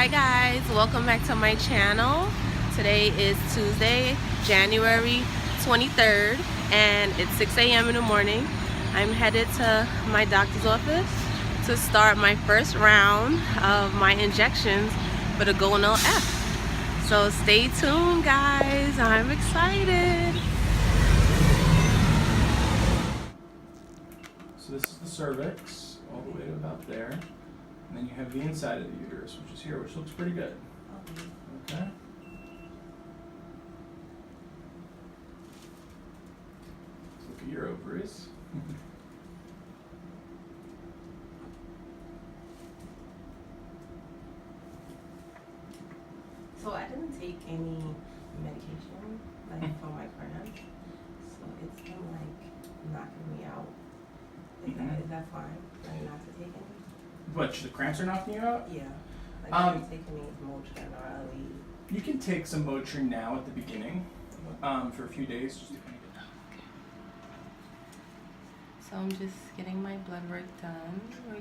Hi guys, welcome back to my channel. Today is Tuesday, January 23rd, and it's 6 a.m. in the morning. I'm headed to my doctor's office to start my first round of my injections for the Gonal F. So stay tuned guys, I'm excited. So this is the cervix, all the way to about there. And then you have the inside of the uterus, which is here, which looks pretty good. Okay? Let's look at your ovaries. So I didn't take any medication for my cramps, so it's been knocking me out. Is that fine? Not to take any? What, the cramps are knocking you out? Yeah. I didn't take any Motrin or allot. You can take some Motrin now at the beginning, for a few days, just to kind of get that. So I'm just getting my blood work done. We're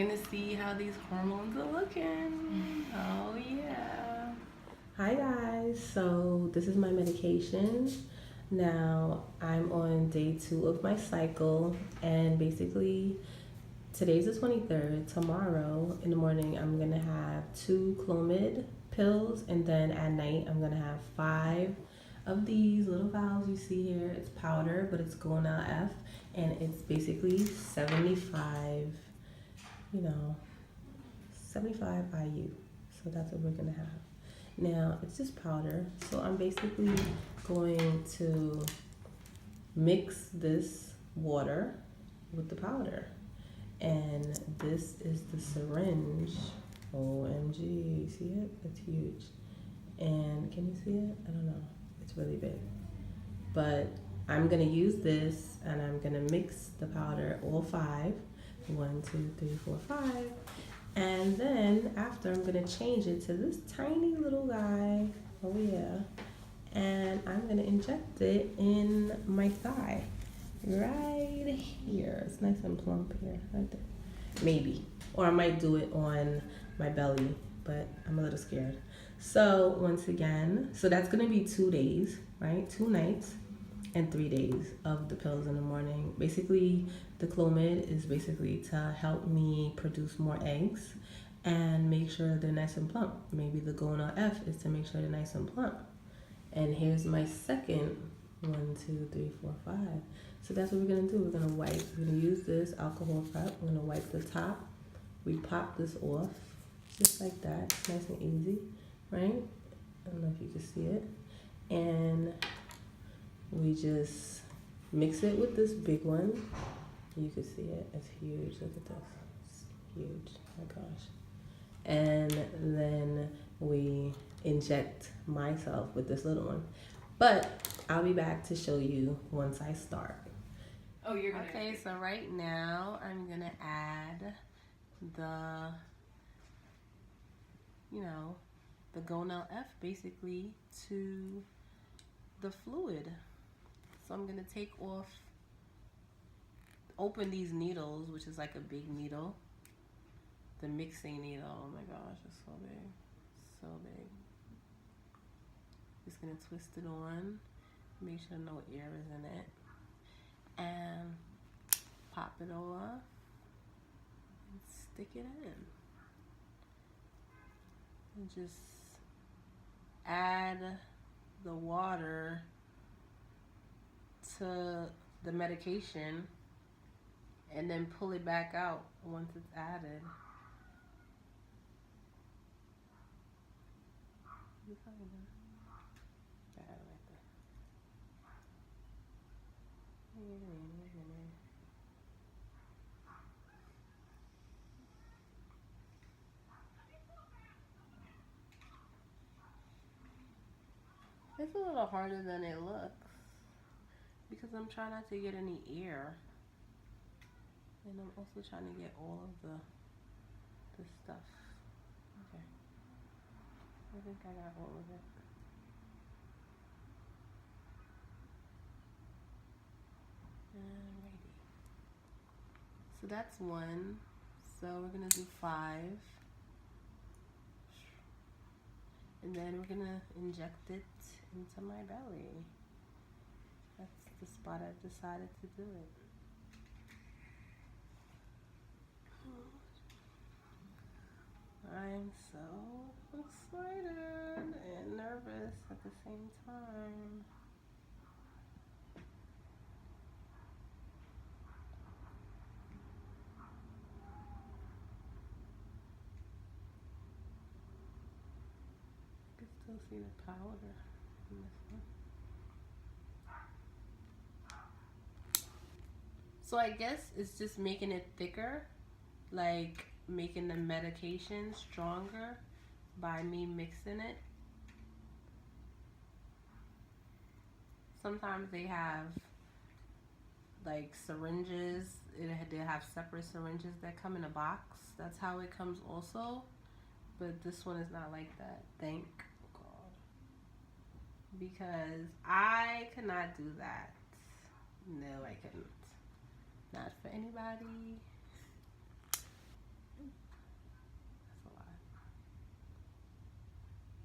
gonna see how these hormones are looking. Oh yeah. Hi guys, so this is my medication. Now I'm on day 2 of my cycle, and basically today's the 23rd. Tomorrow in the morning I'm gonna have 2 Clomid pills, and then at night I'm gonna have 5 of these little vials you see here. It's powder, but it's Gonal F, and it's basically 75, 75 IU. So that's what we're gonna have. Now it's just powder, so I'm basically going to mix this water with the powder. And this is the syringe. OMG, see it? It's huge. And can you see it? I don't know. It's really big. But I'm gonna use this, and I'm gonna mix the powder, all 5. 1, 2, 3, 4, 5. And then after, I'm gonna change it to this tiny little guy. Oh yeah. And I'm gonna inject it in my thigh. Right here. It's nice and plump here, right there. Maybe. Or I might do it on my belly, but I'm a little scared. So once again, so that's gonna be 2 days, right? 2 nights and 3 days of the pills in the morning. Basically, the Clomid is basically to help me produce more eggs and make sure they're nice and plump. Maybe the Gonal F is to make sure they're nice and plump. And here's my second 1, 2, 3, 4, 5. So that's what we're gonna do. We're gonna wipe. We're gonna use this alcohol prep. We're gonna wipe the top. We pop this off, just like that. It's nice and easy, right? I don't know if you can see it. And we just mix it with this big one. You can see it. It's huge. Look at this. It's huge. Oh my gosh. And then we inject myself with this little one. But I'll be back to show you once I start. Oh, you're gonna. Okay, so right now I'm gonna add the Gonal F basically to the fluid. So I'm gonna take off, open these needles, which is like a big needle. The mixing needle, oh my gosh, it's so big, so big. Just gonna twist it on, make sure no air is in it, and pop it off and stick it in. And just add the water to the medication and then pull it back out once it's added. It's a little harder than it looks because I'm trying not to get any air, and I'm also trying to get all of the stuff. Okay, I think I got all of it. Alrighty. So that's 1. So we're gonna do 5. And then we're gonna inject it into my belly. That's the spot I've decided to do it. I'm so excited and nervous at the same time. I can still see the powder in this one. So I guess it's just making it thicker, like making the medication stronger by me mixing it. Sometimes they have like syringes, they have separate syringes that come in a box. That's how it comes also. But this one is not like that, thank God. Because I could not do that. No, I couldn't. Not for anybody. That's a lot.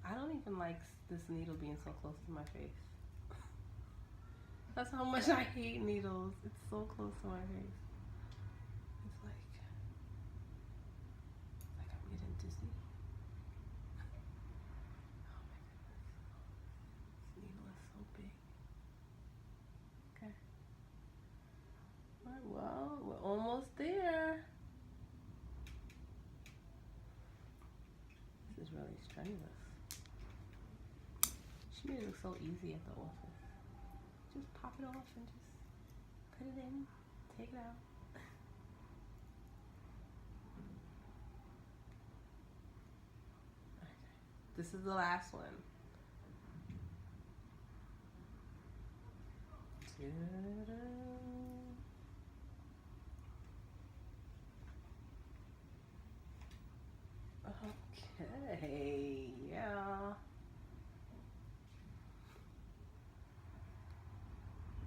I don't even like this needle being so close to my face. That's how much I hate needles. It's so close to my face. It's like I'm getting dizzy. Oh my goodness. This needle is so big. Okay. Alright, well, we're almost there. This is really strenuous. She made it look so easy at the office. Just pop it off and just put it in, take it out. Okay. This is the last one. Okay, yeah.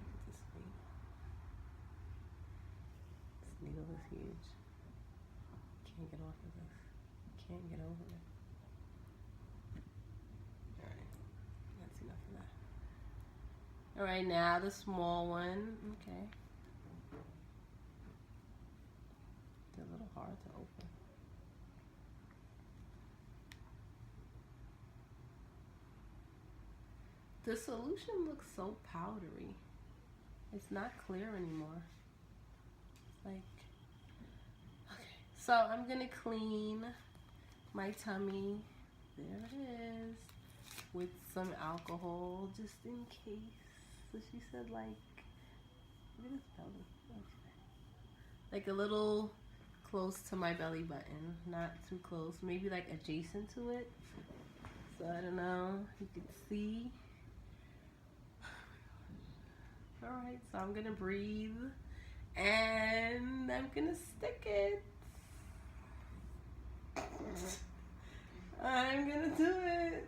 Look at this needle. This needle is huge. Can't get off of this. Can't get over it. Alright, that's enough of that. Alright, now the small one. Okay. They're a little hard to open. The solution looks so powdery. It's not clear anymore. It's like, okay. So I'm gonna clean my tummy. There it is. With some alcohol, just in case. So she said like, look at this belly. Okay. Like a little close to my belly button. Not too close. Maybe like adjacent to it. So I don't know. You can see. Alright, so I'm gonna breathe and I'm gonna stick it. I'm gonna do it.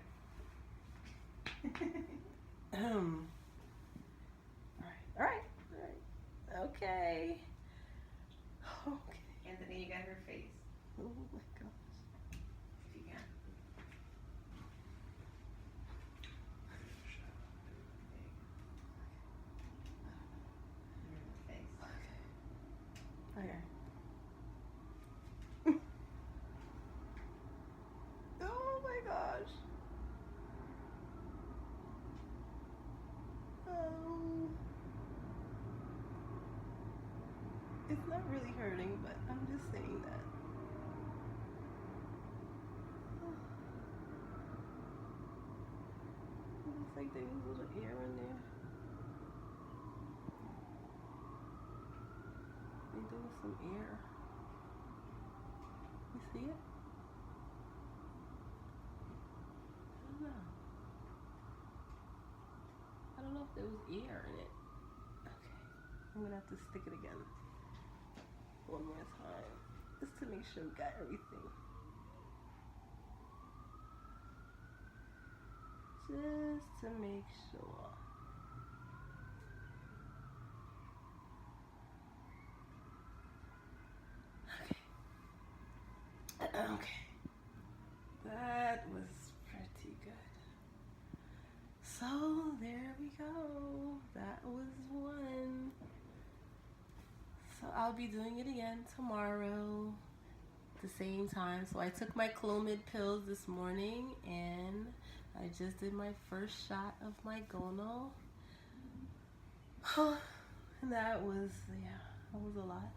Alright. Okay. Okay. Anthony, you got her face. Oh my gosh. If you can. Face. Okay. Oh my gosh. Oh. It's not really hurting, but I'm just saying that. It looks like there was a little air in there. I think there was some air. You see it? I don't know if there was air in it. Okay, I'm gonna have to stick it again one more time, just to make sure we got everything. Just to make sure. Okay. Okay. That was pretty good. I'll be doing it again tomorrow at the same time. So I took my Clomid pills this morning and I just did my first shot of my Gonal. And that was a lot.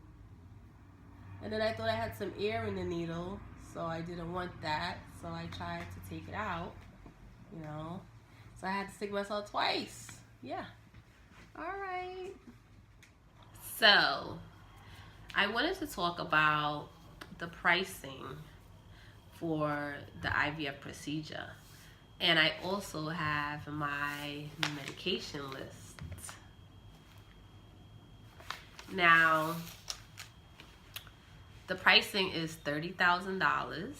And then I thought I had some air in the needle, so I didn't want that. So I tried to take it out, you know. So I had to stick myself twice. Yeah. All right. So I wanted to talk about the pricing for the IVF procedure. And I also have my medication list. Now, the pricing is $30,000,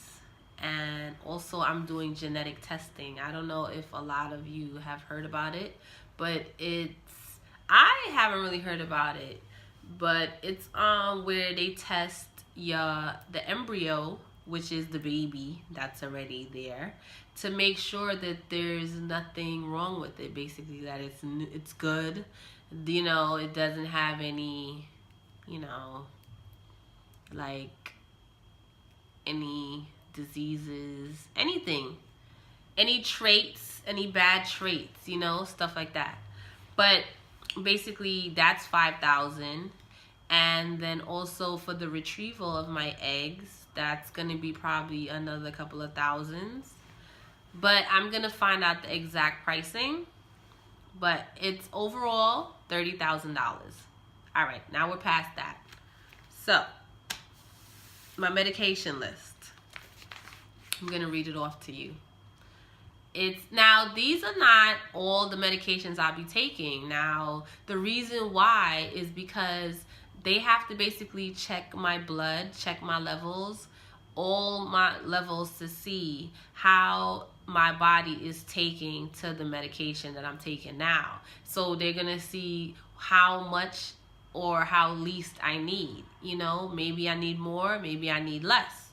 and also I'm doing genetic testing. I don't know if a lot of you have heard about it, but I haven't really heard about it, but it's where they test the embryo, which is the baby that's already there, to make sure that there's nothing wrong with it. Basically, that it's good. You know, it doesn't have any, you know, like any diseases, anything, any traits, any bad traits, you know, stuff like that. But basically that's $5,000. And then also for the retrieval of my eggs, that's gonna be probably another couple of thousands. But I'm gonna find out the exact pricing. But it's overall $30,000. All right, now we're past that. So, my medication list. I'm gonna read it off to you. Now, these are not all the medications I'll be taking. Now, the reason why is because they have to basically check my blood, check my levels, all my levels, to see how my body is taking to the medication that I'm taking now. So they're gonna see how much or how least I need, you know. Maybe I need more, maybe I need less,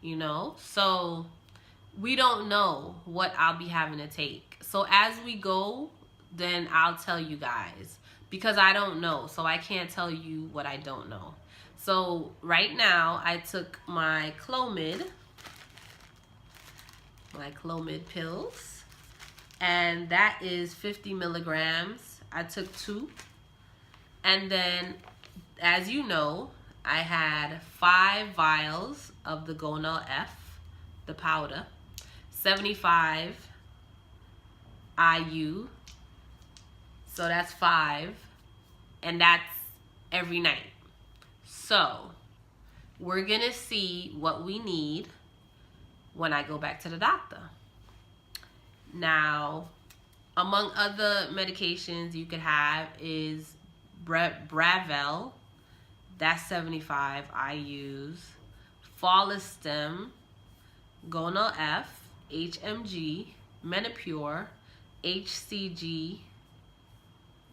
you know. So we don't know what I'll be having to take. So as we go, then I'll tell you guys, because I don't know, so I can't tell you what I don't know. So right now I took my Clomid pills, and that is 50 milligrams. I took 2. And then, as you know, I had 5 vials of the Gonal F, the powder, 75 IU. So that's 5, and that's every night. So we're gonna see what we need when I go back to the doctor. Now, among other medications you could have is Bravel, that's 75 IUs, Follistim, Gonal F, HMG, Menopur, HCG.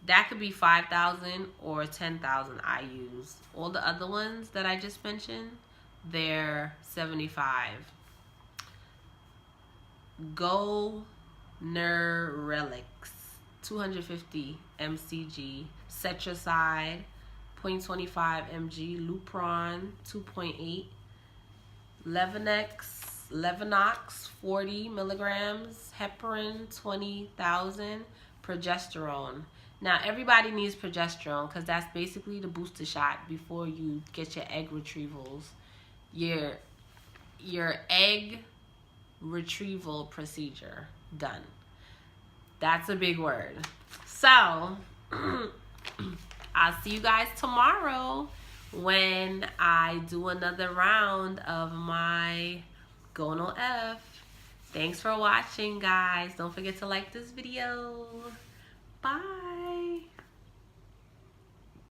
That could be 5,000 or 10,000 IUs. All the other ones that I just mentioned, they're 75. Gonal F, 250 mcg, Cetracide, 0.25 mg, Lupron, 2.8, Levinox, 40 milligrams, heparin, 20,000, progesterone. Now, everybody needs progesterone because that's basically the booster shot before you get your egg retrievals. Your egg retrieval procedure done. That's a big word. So, I'll see you guys tomorrow when I do another round of my Gonal F. Thanks for watching, guys. Don't forget to like this video. Bye.